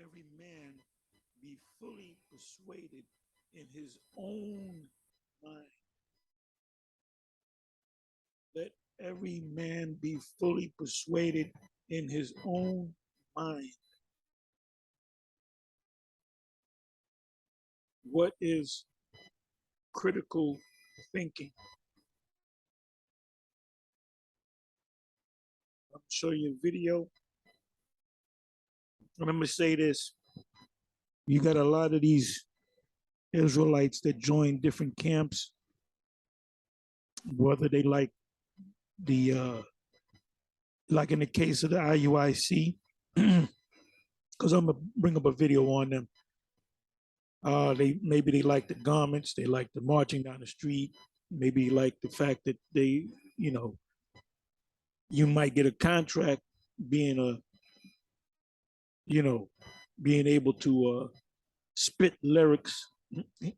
every man be fully persuaded in his own mind. Let every man be fully persuaded in his own mind. What is critical thinking? I'll show you a video. And I'm going to say this. You got a lot of these Israelites that join different camps, whether they like in the case of the IUIC, because I'm gonna bring up a video on them. They like the garments, they like the marching down the street, maybe like the fact that they, you might get a contract being being able to spit lyrics,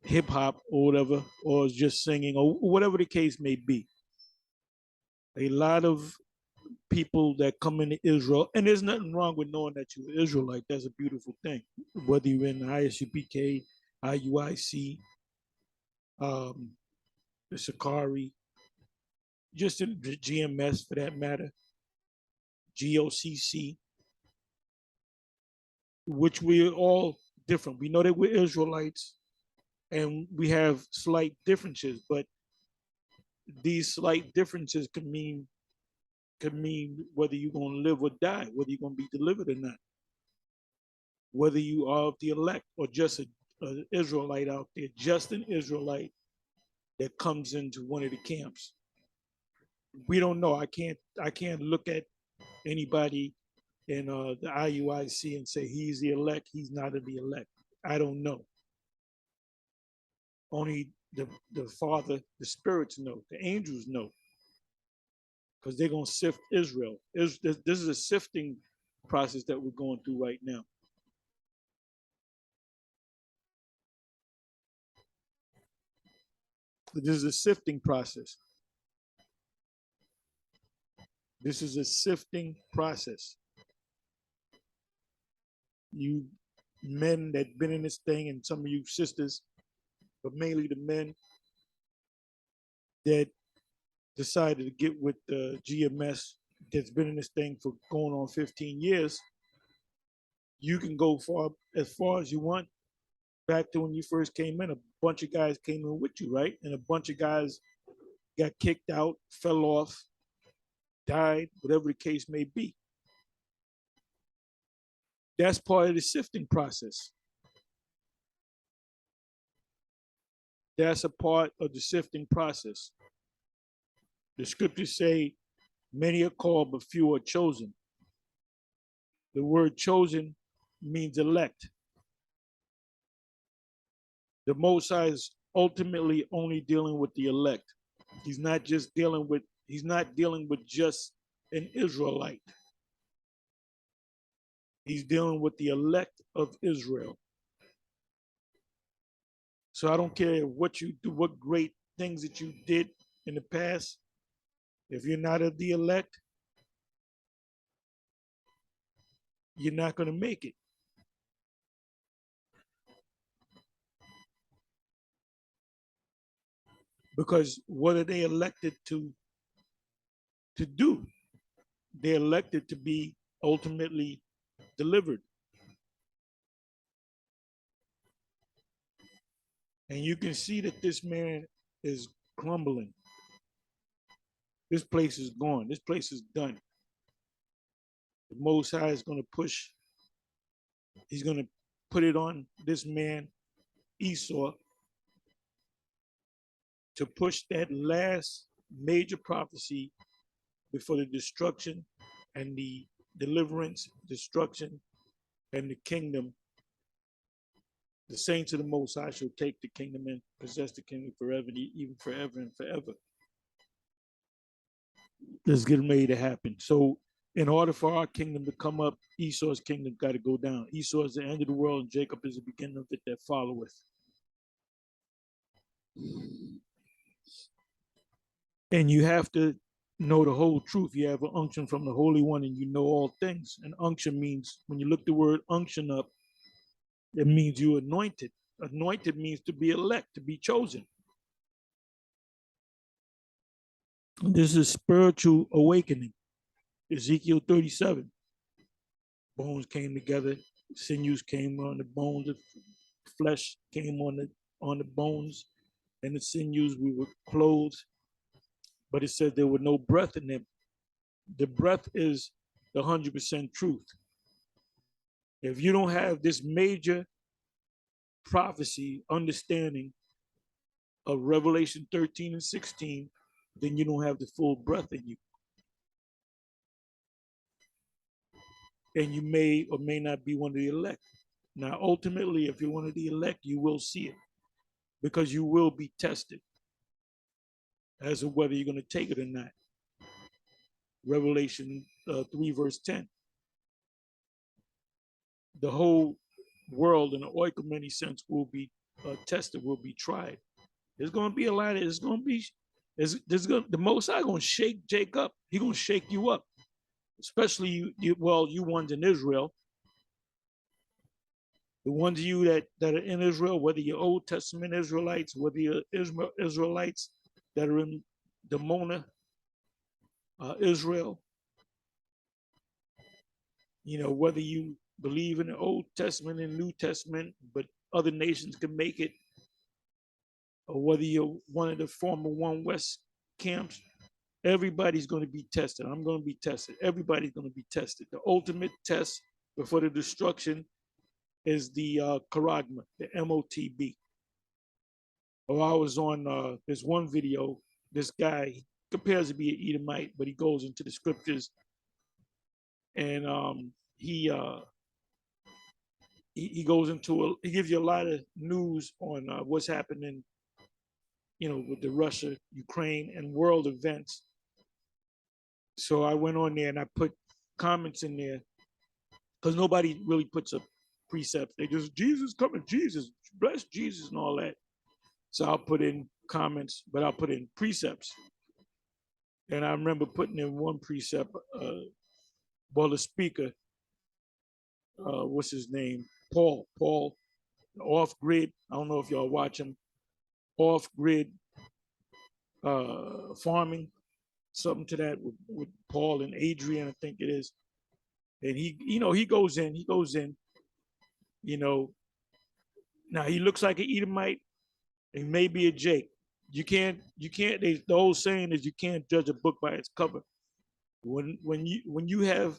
hip hop or whatever, or just singing or whatever the case may be. A lot of people that come into Israel, and there's nothing wrong with knowing that you're Israelite. That's a beautiful thing. Whether you're in ISUPK, IUIC, the Sakari, just in the GMS for that matter, GOCC, which we're all different. We know that we're Israelites and we have slight differences, but these slight differences could mean whether you're going to live or die, whether you're going to be delivered or not, whether you are of the elect or just an Israelite out there, just an Israelite that comes into one of the camps. We don't know. I can't look at anybody in the IUIC and say he's the elect, he's not of the elect. I don't know. Only the Father, the spirits know, the angels know, because they're going to sift Israel. This is a sifting process that we're going through right now. This is a sifting process. This is a sifting process. You men that been in this thing, and some of you sisters, but mainly the men that decided to get with the GMS that's been in this thing for going on 15 years, you can go as far as you want. Back to when you first came in, a bunch of guys came in with you, right? And a bunch of guys got kicked out, fell off, died, whatever the case may be. That's part of the sifting process. That's a part of the sifting process. The scriptures say, many are called, but few are chosen. The word chosen means elect. The Most High is ultimately only dealing with the elect. He's not dealing with just an Israelite. He's dealing with the elect of Israel. So I don't care what you do, what great things that you did in the past. If you're not of the elect, you're not going to make it. Because what are they elected to do? They're elected to be ultimately delivered. And you can see that this man is crumbling. This place is gone. This place is done. The Most High is going to push. He's going to put it on this man, Esau, to push that last major prophecy before the destruction and the deliverance, destruction, and the kingdom. The saints of the Most High shall take the kingdom and possess the kingdom forever, even forever and forever. This is getting ready to happen. So in order for our kingdom to come up, Esau's kingdom got to go down. Esau is the end of the world, and Jacob is the beginning of it that followeth. And you have to know the whole truth. You have an unction from the Holy One, and you know all things. And unction means, when you look the word unction up, It means you anointed. Anointed means to be elect, to be chosen. This is spiritual awakening. Ezekiel 37. Bones came together, sinews came on the bones, the flesh came on the bones, and the sinews. We were clothed, but it said there were no breath in them. The breath is the 100% truth. If you don't have this major prophecy understanding of Revelation 13 and 16, then you don't have the full breath in you. And you may or may not be one of the elect. Now, ultimately, if you're one of the elect, you will see it because you will be tested as to whether you're going to take it or not. Revelation 3, verse 10. The whole world in an oikoumene sense will be tested, will be tried. There's going to be a lot of, there's going to be, the Most High going to shake Jacob up. He's going to shake you up, especially you ones in Israel. The ones of you that are in Israel, whether you're Old Testament Israelites, whether you're Israelites that are in the Mona, Israel, whether you believe in the Old Testament and New Testament, but other nations can make it, or whether you're one of the former One West camps, everybody's going to be tested. I'm going to be tested. Everybody's going to be tested. The ultimate test before the destruction is the charagma, the MOTB. Or I was on this one video, this guy, he compares to be an Edomite, but he goes into the scriptures and he goes into, he gives you a lot of news on what's happening, with the Russia, Ukraine, and world events. So I went on there and I put comments in there because nobody really puts up precepts. They just, Jesus coming, Jesus, bless Jesus and all that. So I'll put in comments, but I'll put in precepts. And I remember putting in one precept, the speaker, what's his name? Paul, off grid. I don't know if y'all watch him. Off grid farming, something to that with Paul and Adrian, I think it is. And he goes in, now he looks like an Edomite, he may be a Jake. You can't, the old saying is you can't judge a book by its cover. When you have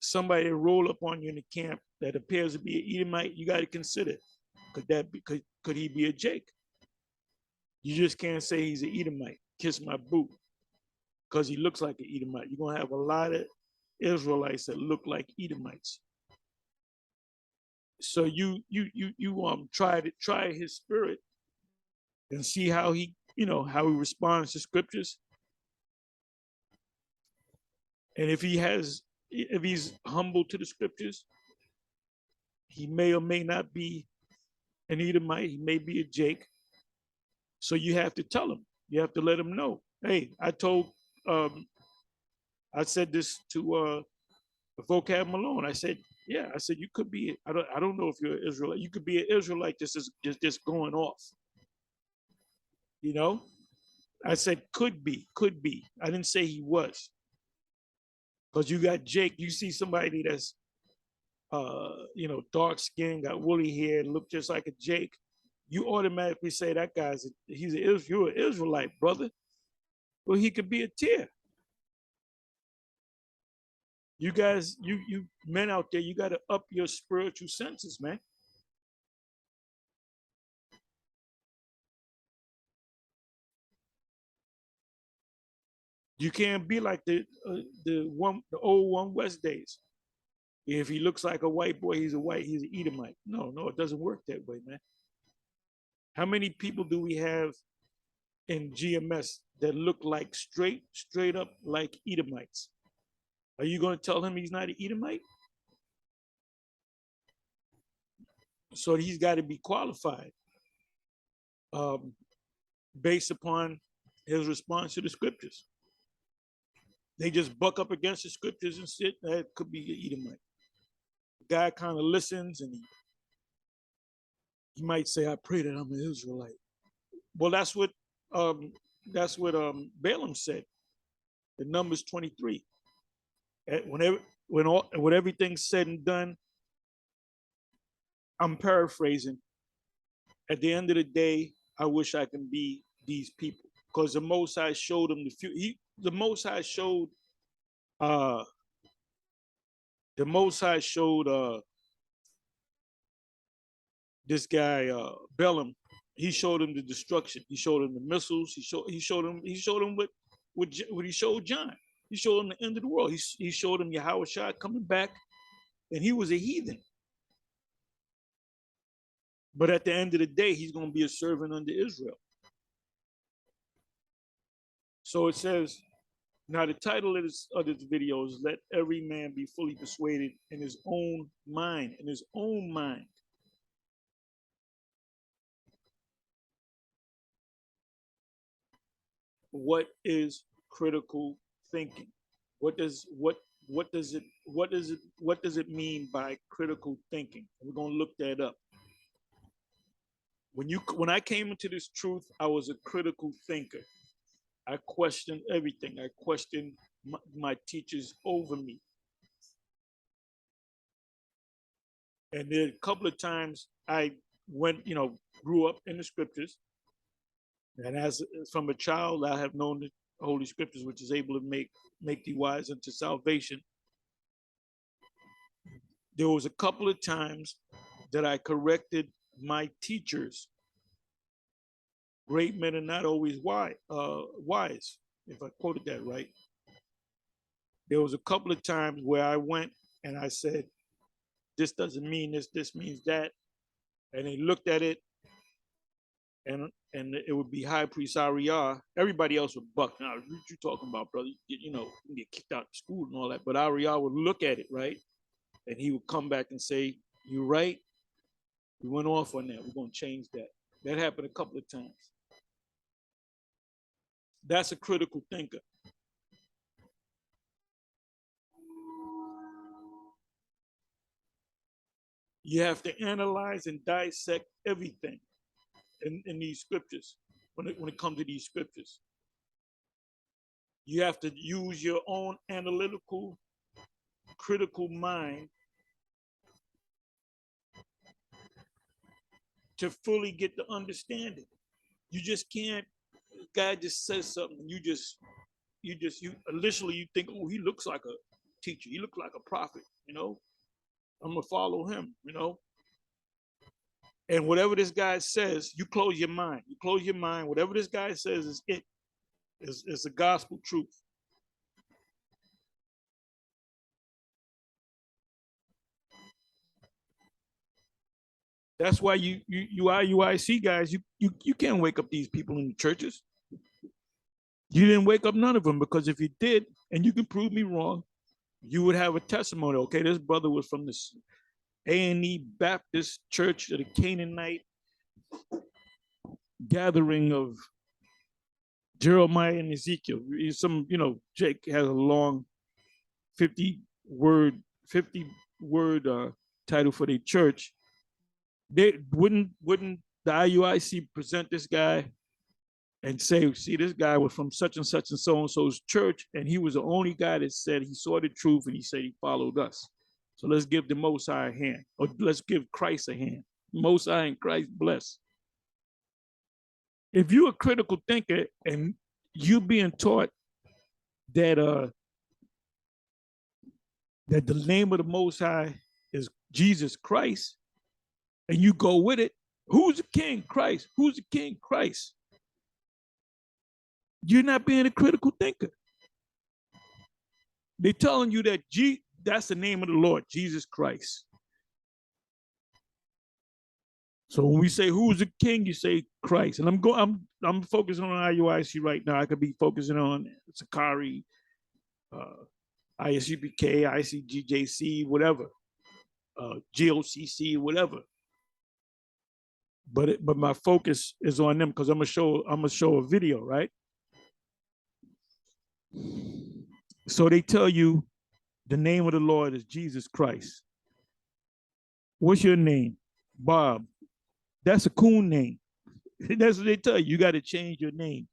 somebody roll up on you in the camp that appears to be an Edomite, you got to consider, could he be a Jake? You just can't say he's an Edomite, kiss my boot, because he looks like an Edomite. You're gonna have a lot of Israelites that look like Edomites. So you try his spirit and see how he responds to scriptures. And if he's humble to the scriptures, he may or may not be an Edomite, he may be a Jake. So you have to tell him, you have to let him know. Hey, I said this to Vocab Malone. I said, you could be, I don't know if you're an Israelite. You could be an Israelite just going off. I said could be. I didn't say he was. Because you got Jake, you see somebody that's dark skin, got woolly hair, look just like a Jake, you automatically say that you're an Israelite, brother. Well, he could be a tear. You guys, you men out there, you got to up your spiritual senses, man. You can't be like the old One West days. If he looks like a white boy, he's an Edomite. No, it doesn't work that way, man. How many people do we have in GMS that look like straight up like Edomites? Are you going to tell him he's not an Edomite? So he's got to be qualified based upon his response to the scriptures. They just buck up against the scriptures and sit. That could be an Edomite. The guy kind of listens and He might say, I pray that I'm an Israelite. Well, um, Balaam said in Numbers 23. When everything's said and done, I'm paraphrasing. At the end of the day, I wish I can be these people, because the Most High showed him the Most High showed uh the Most High showed this guy Balaam. He showed him the destruction. He showed him the missiles. He showed him what he showed John. He showed him the end of the world. He showed him Yahushua coming back, and he was a heathen. But at the end of the day, he's going to be a servant under Israel. So it says, now the title of this video is Let Every Man Be Fully Persuaded in His Own Mind, in his own mind. What is critical thinking? What does it mean by critical thinking? We're going to look that up. When I came into this truth, I was a critical thinker. I questioned everything. I questioned my teachers over me. And there a couple of times I grew up in the scriptures. And as from a child, I have known the Holy Scriptures, which is able to make thee wise unto salvation. There was a couple of times that I corrected my teachers. Great men are not always wise, if I quoted that right. There was a couple of times where I went and I said, this doesn't mean this, this means that. And they looked at it, and it would be High Priest Ariah. Everybody else would buck. Now, what you talking about, brother? You get kicked out of school and all that. But Ariah would look at it, right? And he would come back and say, you're right. We went off on that. We're going to change that. That happened a couple of times. That's a critical thinker. You have to analyze and dissect everything in these scriptures. When it comes to these scriptures, you have to use your own analytical, critical mind to fully get the understanding. You just can't. Guy just says something, you initially you think, oh, he looks like a teacher. He looks like a prophet. I'm gonna follow him. And whatever this guy says, you close your mind. You close your mind. Whatever this guy says is it. It's the gospel truth. That's why you IUIC guys, you can't wake up these people in the churches. You didn't wake up none of them, because if you did, and you can prove me wrong, you would have a testimony. Okay, this brother was from this A&E Baptist Church of the Canaanite gathering of Jeremiah and Ezekiel. Jake has a long 50 word title for their church. They wouldn't the IUIC present this guy and say, see, this guy was from such and such and so and so's church, and he was the only guy that said he saw the truth and he said he followed us. So let's give the Most High a hand, or let's give Christ a hand. Most High and Christ bless. If you're a critical thinker and you're being taught that that the name of the Most High is Jesus Christ, and you go with it, who's the king? Christ. Who's the king? Christ. You're not being a critical thinker. They're telling you that that's the name of the Lord, Jesus Christ. So when we say who's the king, you say Christ. And I'm focusing on IUIC right now. I could be focusing on Sakari, ISUPK, ICGJC, whatever, GOCC, whatever. But my focus is on them, because I'm gonna show a video, right? So they tell you the name of the Lord is Jesus Christ. What's your name? Bob. That's a coon name. That's what they tell you. You got to change your name.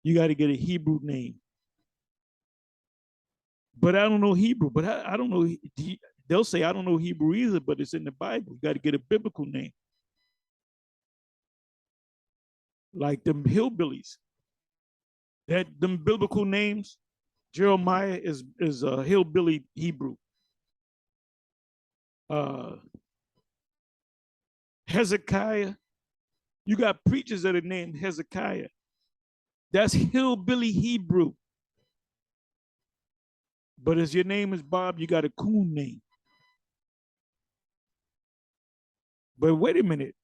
You got to get a Hebrew name. But I don't know Hebrew. But I don't know. They'll say I don't know Hebrew either, but it's in the Bible. You got to get a biblical name. Like them hillbillies. Them biblical names. Jeremiah is a hillbilly Hebrew. Hezekiah. You got preachers that are named Hezekiah. That's hillbilly Hebrew. But as your name is Bob, you got a coon name. But wait a minute.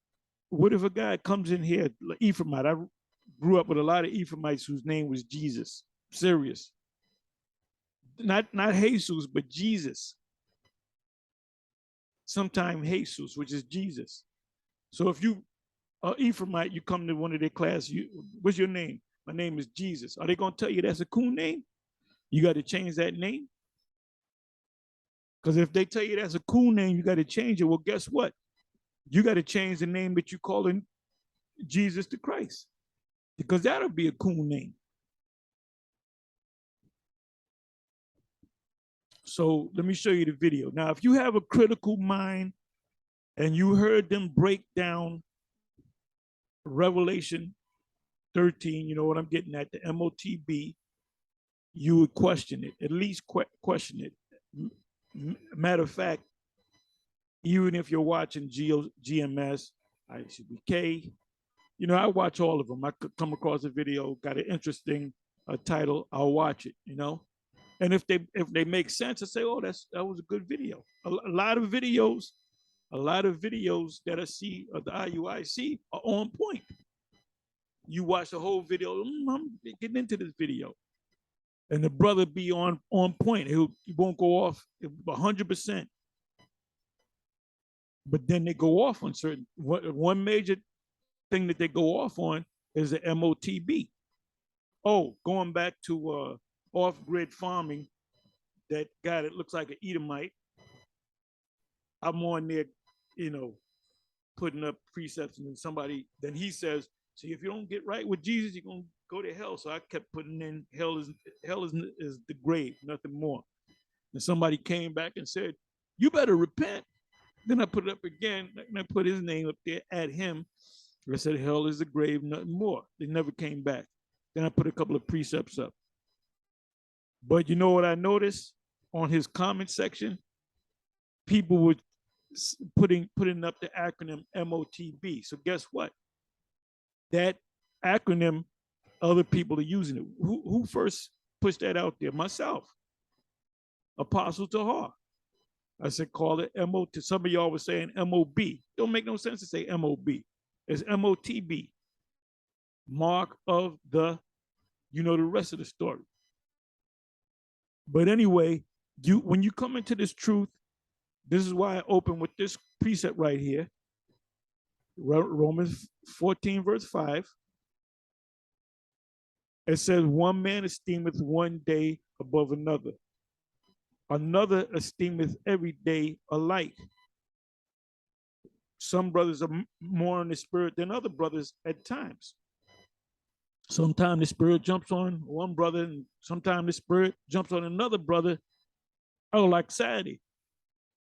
What if a guy comes in here, Ephraimite? I grew up with a lot of Ephraimites whose name was Jesus. Serious. Not Jesus, but Jesus. Sometimes Jesus, which is Jesus. So if you are Ephraimite, you come to one of their class, what's your name? My name is Jesus. Are they going to tell you that's a cool name? You got to change that name? Because if they tell you that's a cool name, you got to change it. Well, guess what? You got to change the name that you call in Jesus to Christ, because that'll be a cool name. So let me show you the video. Now, if you have a critical mind and you heard them break down Revelation 13, you know what I'm getting at, the MOTB, you would question it, at least question it. Matter of fact, even if you're watching GMS, ICBK, you know, I watch all of them. I could come across a video, got an interesting title, I'll watch it, you know. And if they make sense, I say, oh, that was a good video. A lot of videos that I see of the IUIC are on point. You watch the whole video, I'm getting into this video. And the brother be on point. He won't go off 100%. But then they go off on certain, one major thing that they go off on is the MOTB. Oh, going back to off-grid farming, that guy that looks like an Edomite, I'm on there, you know, putting up precepts, and then he says, see, if you don't get right with Jesus, you're going to go to hell. So I kept putting in hell is the grave, nothing more. And somebody came back and said, you better repent. Then I put it up again, and I put his name up there at him. I said, hell is the grave, nothing more. They never came back. Then I put a couple of precepts up. But you know what I noticed on his comment section? People were putting up the acronym MOTB. So guess what? That acronym, other people are using it. Who first pushed that out there? Myself, Apostle Tahar. I said, call it MOT. Some of y'all were saying MOB. Don't make no sense to say MOB. It's MOTB. Mark of the, you know the rest of the story. But anyway, when you come into this truth, this is why I open with this precept right here. Romans 14, verse 5. It says, one man esteemeth one day above another. Another esteemeth every day alike. Some brothers are more in the spirit than other brothers at times. Sometimes the spirit jumps on one brother, and sometimes the spirit jumps on another brother. Oh, like Saturday,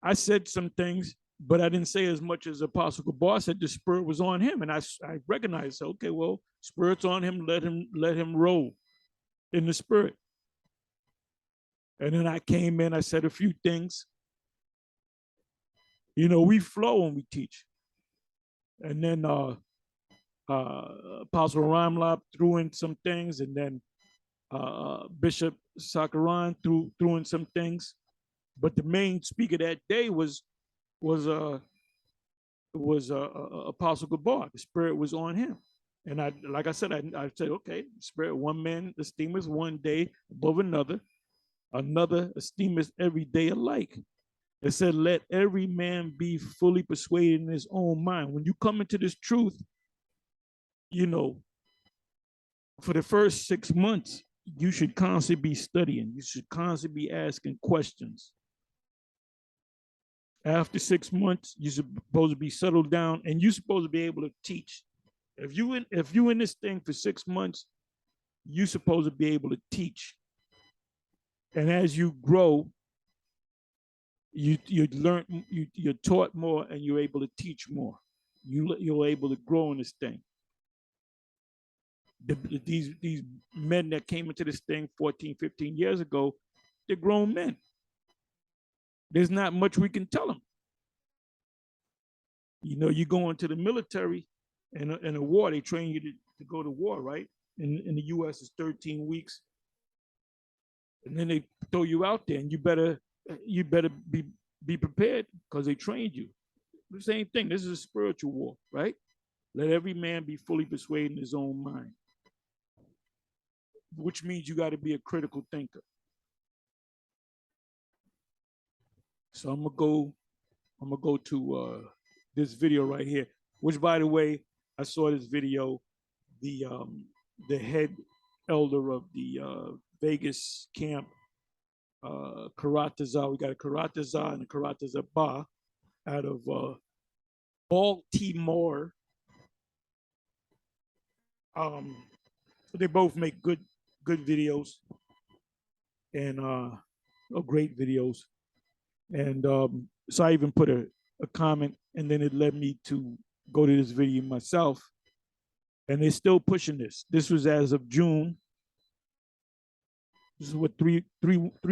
I said some things, but I didn't say as much as Apostle Gabar said. The spirit was on him, and I recognized, okay, well, spirit's on him, let him roll in the spirit. And then I came in, I said a few things. You know, we flow when we teach. And then Apostle Ramlab threw in some things, and then Bishop Sakaran threw in some things. But the main speaker that day was Apostle Gabar. The spirit was on him. And I said, I said, okay, spirit, one man esteemeth one day above another. Another esteemeth every day alike. It said, let every man be fully persuaded in his own mind. When you come into this truth, you know, for the first 6 months, you should constantly be studying. You should constantly be asking questions. After 6 months, you're supposed to be settled down, and you're supposed to be able to teach. If you in this thing for 6 months, you're supposed to be able to teach. And as you grow, you learn, you're taught more, and you're able to teach more. You're able to grow in this thing. These men that came into this thing 14, 15 years ago, they're grown men. There's not much we can tell them. You know, you go into the military, in a war, they train you to go to war, right? In the U.S., it's 13 weeks, and then they throw you out there, and you better be prepared because they trained you. The same thing. This is a spiritual war, right? Let every man be fully persuaded in his own mind, which means you got to be a critical thinker. So I'm gonna go to this video right here. Which, by the way, I saw this video. The head elder of the Vegas camp, Karatazar. We got a Karatazar and a Karatazar Ba out of Baltimore. They both make good videos and great videos. And so I even put a comment, and then it led me to go to this video myself. And they're still pushing this. This was as of June. This is what, three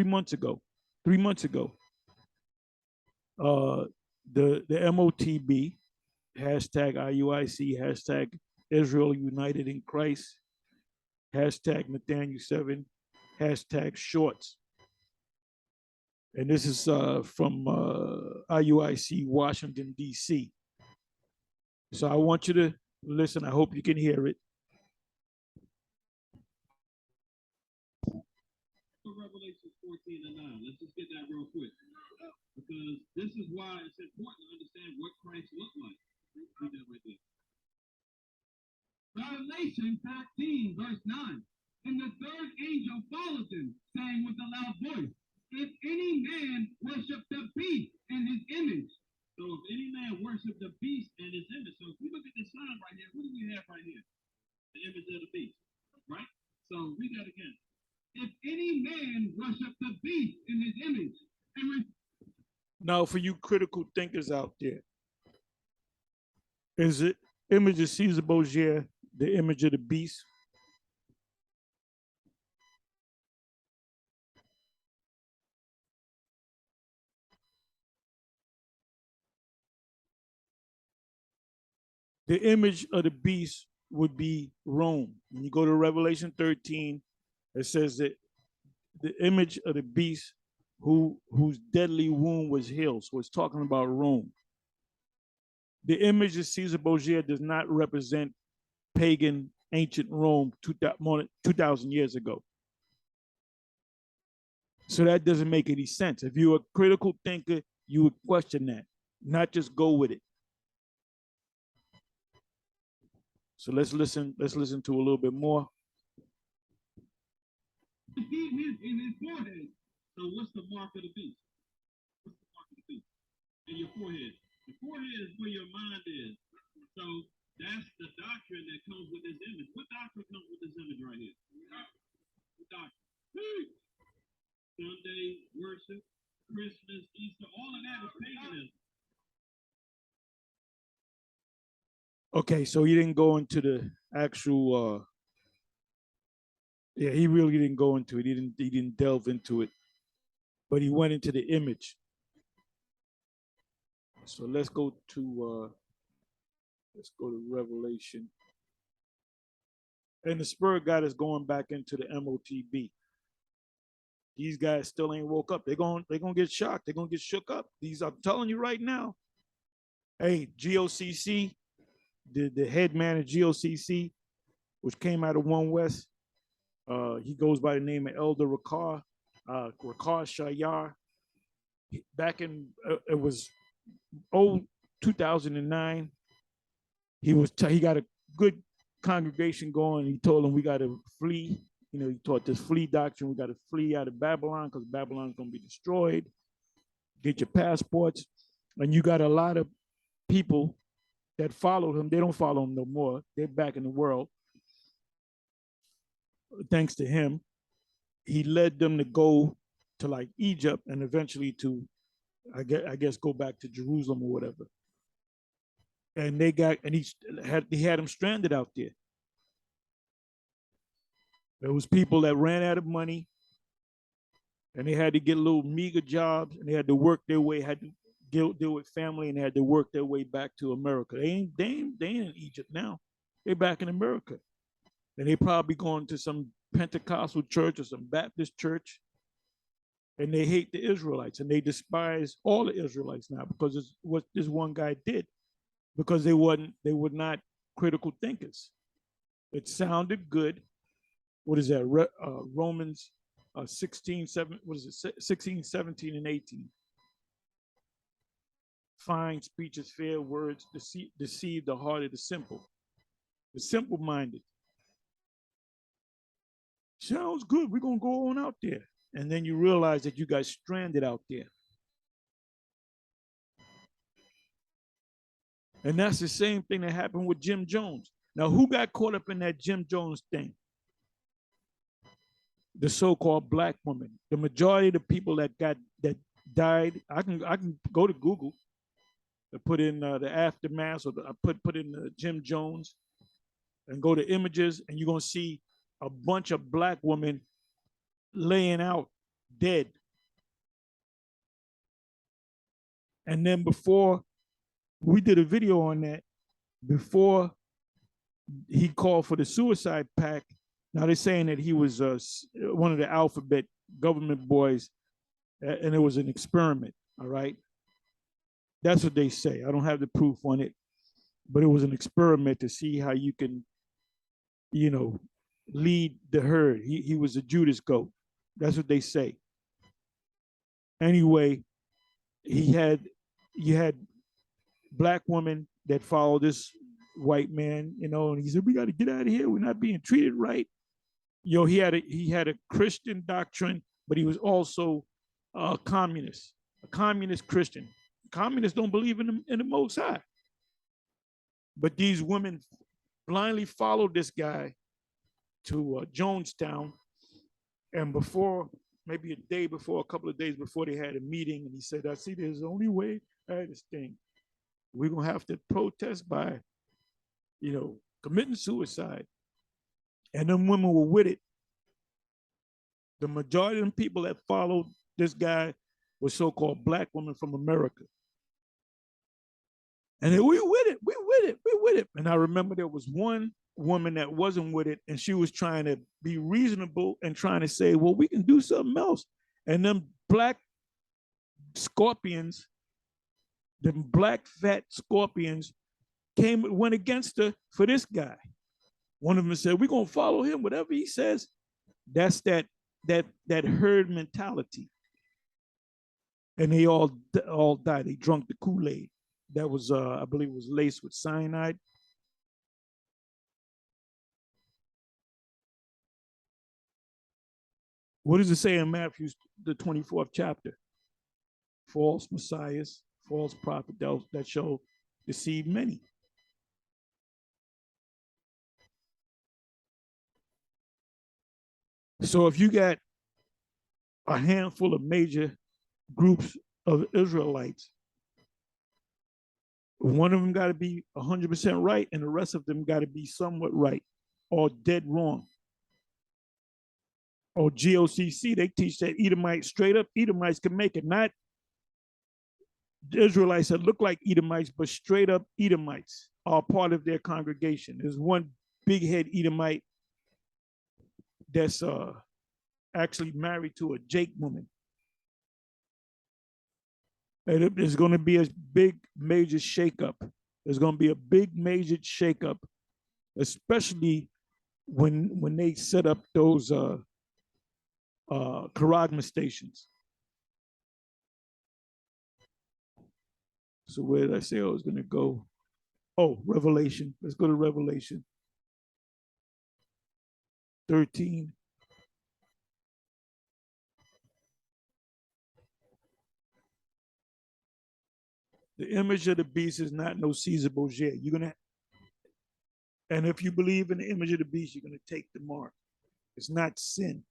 months ago. 3 months ago. The MOTB, hashtag IUIC, hashtag Israel United in Christ, hashtag Nathaniel 7, hashtag shorts. And this is from IUIC, Washington, D.C. So I want you to listen. I hope you can hear it. Revelation 14:9. Let's just get that real quick. Because this is why it's important to understand what Christ looked like. Read that right there. Revelation 14, verse 9. And the third angel followed them, saying with a loud voice, if any man worship the beast and his image. So if any man worship the beast and his image. So if we look at this sign right here, what do we have right here? The image of the beast, right? So read that again. If any man worship the beast in his image. Now, for you critical thinkers out there, is it image of Caesar Borgia the image of the beast? The image of the beast would be Rome. When you go to Revelation 13, it says that the image of the beast whose deadly wound was healed. So it's talking about Rome. The image of Caesar Borgia does not represent pagan ancient Rome 2,000 years ago. So that doesn't make any sense. If you're a critical thinker, you would question that, not just go with it. So let's listen to a little bit more. In his forehead. So what's the mark of the beast? What's the mark of the beast? In your forehead. The forehead is where your mind is. So that's the doctrine that comes with this image. What doctrine comes with this image right here? What doctrine? Sunday worship, Christmas, Easter, all of that is paganism. Okay, so he didn't go into the actual he really didn't go into it. He didn't delve into it. But he went into the image. So let's go to Revelation. And the Spirit God is going back into the MOTB. These guys still ain't woke up. They're gonna get shocked. They're gonna get shook up. I'm telling you right now. Hey, GOCC, the head man of GOCC, which came out of One West, he goes by the name of Elder Rakar Shayar. Back in it was 2009. He got a good congregation going. He told them we got to flee. You know, he taught this flee doctrine. We got to flee out of Babylon because Babylon's going to be destroyed. Get your passports. And you got a lot of people that followed him. They don't follow him no more. They're back in the world. Thanks to him, he led them to go to like Egypt and eventually to, I guess, go back to Jerusalem or whatever. And he had them stranded out there. There was people that ran out of money, and they had to get little meager jobs, and they had to work their way, had to deal with family, and they had to work their way back to America. They ain't in Egypt now. They're back in America, and they probably going to some Pentecostal church or some Baptist church, and they hate the Israelites and they despise all the Israelites now because it's what this one guy did, because they were not critical thinkers. It sounded good. What is that? Romans 16, 7, what is it? 16, 17, and 18. Fine speech is fair words, deceive the heart of the simple minded. Sounds good. We're going to go on out there. And then you realize that you got stranded out there. And that's the same thing that happened with Jim Jones. Now, who got caught up in that Jim Jones thing? The so-called black woman. The majority of the people that died, I can go to Google and put in the aftermath, or I put in Jim Jones and go to images, and you're gonna see a bunch of black women laying out dead. And then before we did a video on that, before he called for the suicide pact, now they're saying that he was one of the alphabet government boys, and it was an experiment. All right, that's what they say. I don't have the proof on it, but it was an experiment to see how you can, lead the herd. He was a Judas goat. That's what they say. Anyway, you had black women that followed this white man, and he said, "We got to get out of here. We're not being treated right." He had a Christian doctrine, but he was also a communist Christian. Communists don't believe in the Most High, but these women blindly followed this guy to Jonestown, and maybe a couple of days before, they had a meeting, and he said, "I see there's the only way out of this thing. We're gonna have to protest by, committing suicide." And them women were with it. The majority of them people that followed this guy were so-called black women from America. And we with it. And I remember there was one woman that wasn't with it, and she was trying to be reasonable and trying to say, well, we can do something else. And them black scorpions, them black fat scorpions went against her for this guy. One of them said, we're going to follow him, whatever he says. That's that herd mentality. And they all died. They drunk the Kool-Aid. That was, I believe, was laced with cyanide. What does it say in Matthew, the 24th chapter? False messiahs, false prophets that shall deceive many. So if you got a handful of major groups of Israelites, one of them got to be 100% right, and the rest of them got to be somewhat right or dead wrong. Or GOCC, they teach that Edomites, straight up Edomites can make it, not the Israelites that look like Edomites, but straight up Edomites are part of their congregation. There's one big head Edomite that's actually married to a Jake woman. And there's going to be a big major shakeup. There's going to be a big major shakeup, especially when they set up those charagma stations. So where did I say I was going to go? Oh, Revelation. Let's go to Revelation 13. The image of the beast is not no Caesar Borgia. You're gonna, and if you believe in the image of the beast, you're gonna take the mark. It's not sin.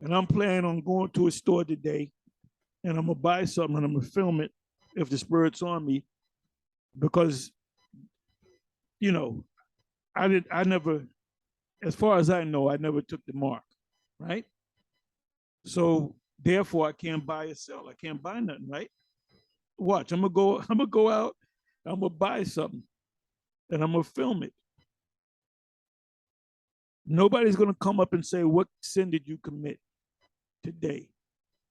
And I'm planning on going to a store today, and I'm gonna buy something, and I'm gonna film it if the spirit's on me, because you know, I never, as far as I know, I never took the mark, right? So therefore, I can't buy or sell. I can't buy nothing, right? Watch, I'm gonna go out, I'm gonna buy something, and I'm gonna film it. Nobody's gonna come up and say, "What sin did you commit today?"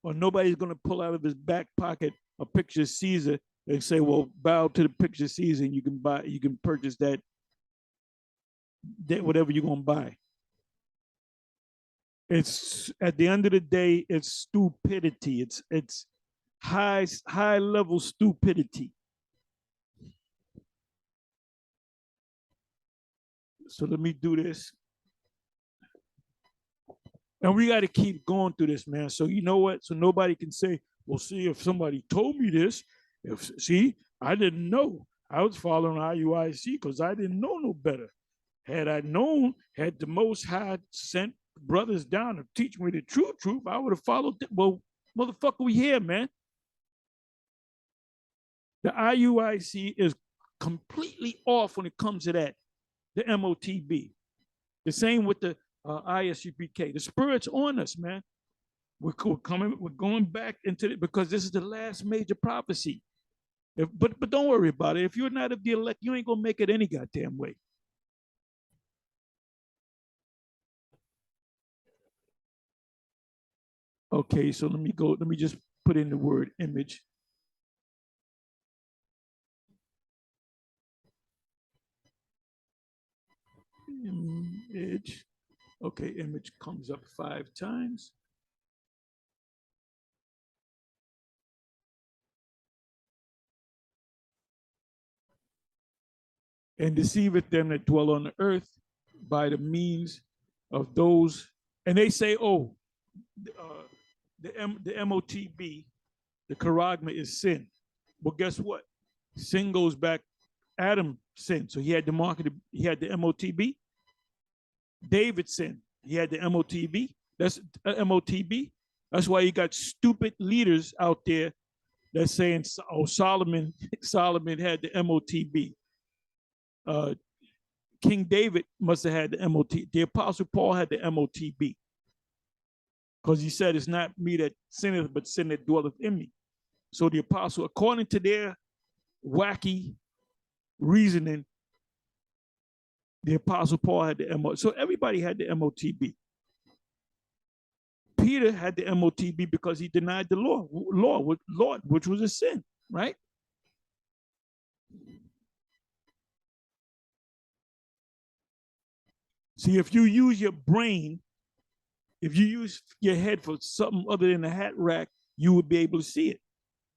Or nobody's gonna pull out of his back pocket a picture of Caesar and say, "Well, bow to the picture of Caesar, and you can purchase that whatever you're gonna buy." It's at the end of the day, it's stupidity. It's high level stupidity. So let me do this. And we got to keep going through this, man. So you know what? So nobody can say, well, see, if somebody told me this, if see, I didn't know. I was following IUIC because I didn't know no better. Had I known, had the Most High sent brothers down to teach me the true truth, I would have followed them. Well, motherfucker, we here, man. The IUIC is completely off when it comes to that. The MOTB. The same with the ISUPK. The spirit's on us, man. We're going back into it because this is the last major prophecy. But don't worry about it. If you're not of the elect, you ain't gonna make it any goddamn way. Okay, so let me go. Let me just put in the word image. Image. Okay, image comes up 5 times. And deceiveth them that dwell on the earth by the means of those. And they say, oh, the MOTB, the charagma is sin. Well, guess what? Sin goes back. Adam sinned, so he had the he had the MOTB. David sinned, he had the MOTB. That's MOTB. That's why you got stupid leaders out there that's saying, "Oh, Solomon had the MOTB." King David must have had the MOT. The Apostle Paul had the MOTB because he said, "It's not me that sinneth, but sin that dwelleth in me." So the apostle, according to their wacky reasoning, the Apostle Paul had the MOTB. So everybody had the MOTB. Peter had the MOTB because he denied the Lord, which was a sin, right? See, if you use your brain, if you use your head for something other than a hat rack, you would be able to see it.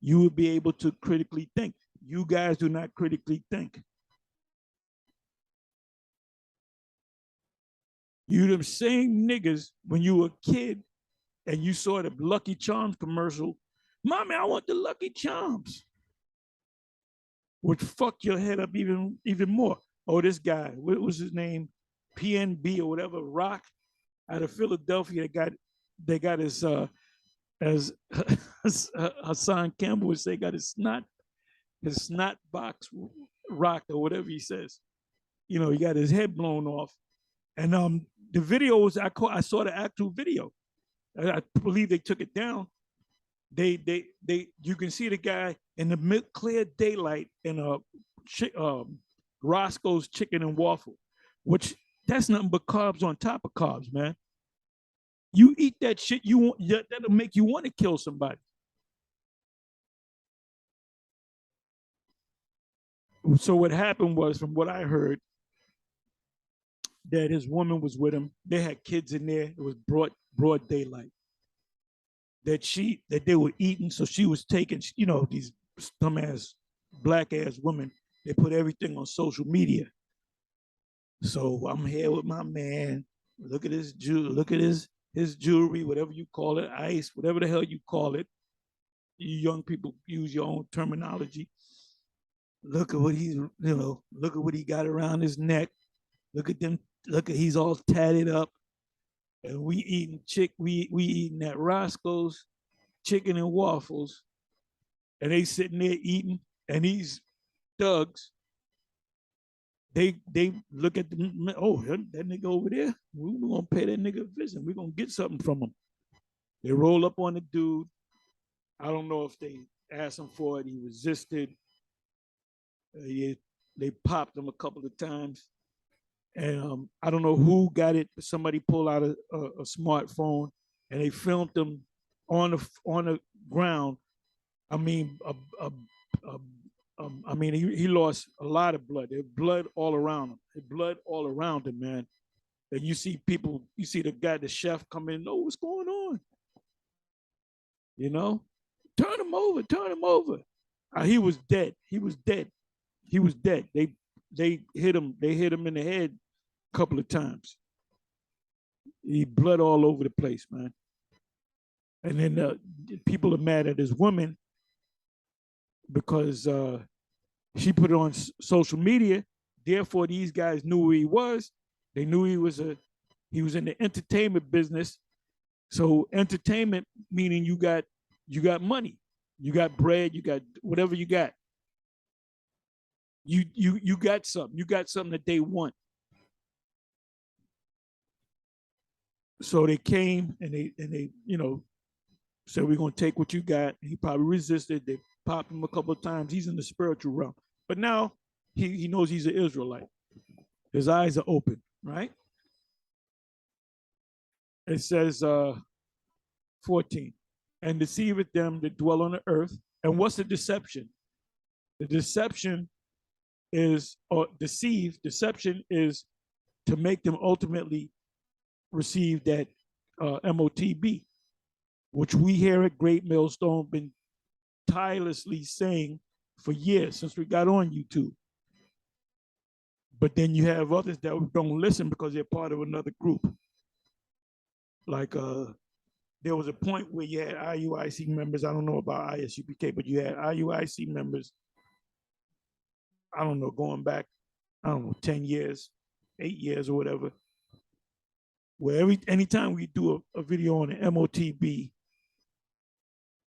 You would be able to critically think. You guys do not critically think. You them same niggas when you were a kid and you saw the Lucky Charms commercial. Mommy, I want the Lucky Charms. Would fuck your head up even more. Oh, this guy, what was his name? PNB or whatever, Rock out of Philadelphia. They got his as Hassan Campbell would say, got his snot box rocked or whatever he says. You know, he got his head blown off. And the videos I saw the actual video. I believe they took it down. They you can see the guy in the clear daylight in a Roscoe's Chicken and Waffle, which that's nothing but carbs on top of carbs, man. You eat that shit, that'll make you want to kill somebody. So what happened was, from what I heard, that his woman was with him. They had kids in there. It was broad daylight. That they were eating, so she was taking, these dumbass black ass women. They put everything on social media. So I'm here with my man. Look at his jewelry. Look at his jewelry, whatever you call it, ice, whatever the hell you call it. you young people use your own terminology. Look at what look at what he got around his neck. Look at them. Look at he's all tatted up. And we eating at Roscoe's chicken and waffles. And they sitting there eating. And these thugs, they look at the, oh, that nigga over there. We're gonna pay that nigga a visit. We're gonna get something from him. They roll up on the dude. I don't know if they asked him for it. He resisted. They popped him a couple of times. And I don't know who got it, but somebody pulled out a smartphone and they filmed him on the ground. I mean, he lost a lot of blood. There's blood all around him. There's blood all around him, man. And you see people, you see the guy, the chef, come in. Oh, what's going on? You know, turn him over, turn him over. He was dead. He was dead. He was dead. They hit him. They hit him in the head a couple of times. He blood all over the place, man. And then people are mad at his woman because she put it on social media. Therefore, these guys knew who he was. They knew he was in the entertainment business. So entertainment meaning you got money, you got bread, you got whatever you got. You got something. You got something that they want. So they came and they said, we're gonna take what you got. He probably resisted. They popped him a couple of times. He's in the spiritual realm. But now he knows he's an Israelite. His eyes are open, right? It says 14. And deceiveth them that dwell on the earth. And what's the deception? The deception is, or deception is to make them ultimately receive that MOTB, which we here at Great Millstone been tirelessly saying for years since we got on YouTube. But then you have others that don't listen because they're part of another group. Like there was a point where you had IUIC members. I don't know about ISUPK, but you had IUIC members, I don't know, going back, 10 years, 8 years or whatever, where anytime we do a video on the MOTB,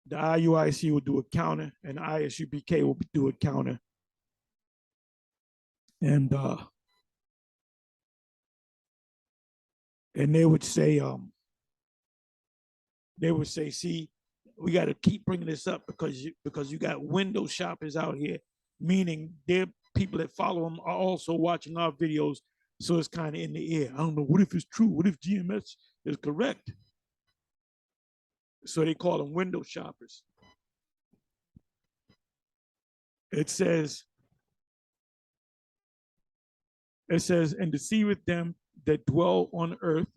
the IUIC will do a counter and ISUPK will do a counter. And they would say, see, we got to keep bringing this up because you got window shoppers out here, meaning they're people that follow them are also watching our videos. So it's kind of in the air. I don't know. What if it's true? What if GMS is correct? So they call them window shoppers. It says, and deceiveth them that dwell on earth.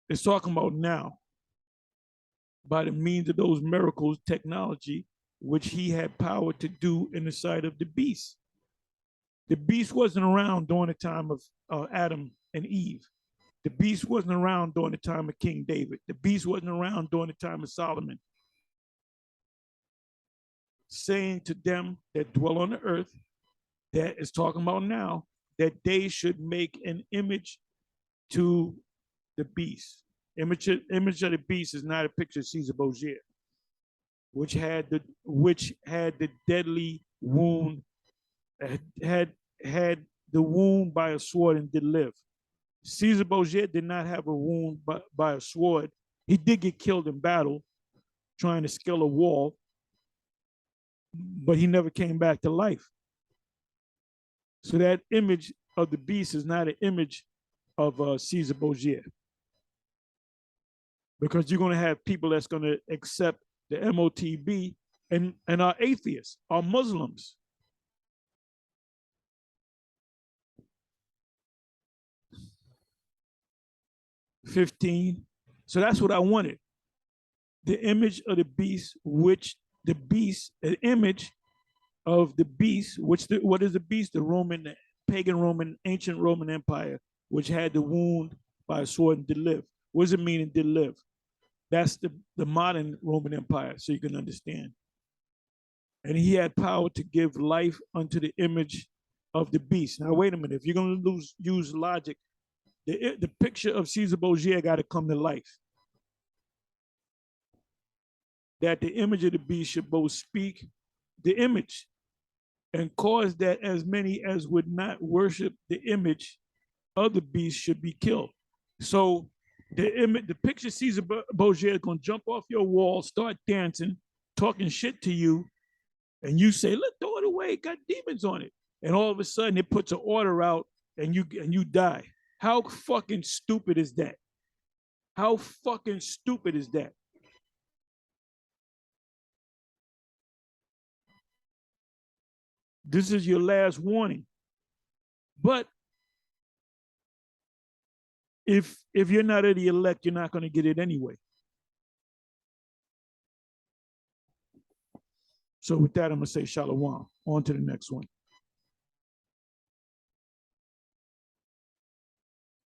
It's talking about now, by the means of those miracles, technology, which he had power to do in the sight of the beast. The beast wasn't around during the time of Adam and Eve. The beast wasn't around during the time of King David. The beast wasn't around during the time of Solomon. Saying to them that dwell on the earth, that is talking about now, that they should make an image to the beast. Image of the beast is not a picture of Caesar Borgia, which had the deadly wound, had the wound by a sword and did live. Caesar Borgia did not have a wound by a sword. He did get killed in battle trying to scale a wall, but he never came back to life. So that image of the beast is not an image of Caesar Borgia, because you're going to have people that's going to accept the MOTB and are atheists, are Muslims. $15. So that's what I wanted. The image of the beast, an image of the beast, what is the beast? The pagan Roman, ancient Roman Empire, which had the wound by a sword and did live. What does it mean and did live? That's the modern Roman Empire, so you can understand. and he had power to give life unto the image of the beast. Now, wait a minute. If you're going to use logic, the picture of Caesar Borgia got to come to life. That the image of the beast should both speak the image and cause that as many as would not worship the image of the beast should be killed. So the picture Caesar Borgia is going to jump off your wall, start dancing, talking shit to you, and you say, "Let's throw it away. It got demons on it." And all of a sudden, it puts an order out, and you die. How fucking stupid is that? How fucking stupid is that? This is your last warning. But if you're not of the elect, you're not going to get it anyway. So with that, I'm going to say shalom. On to the next one.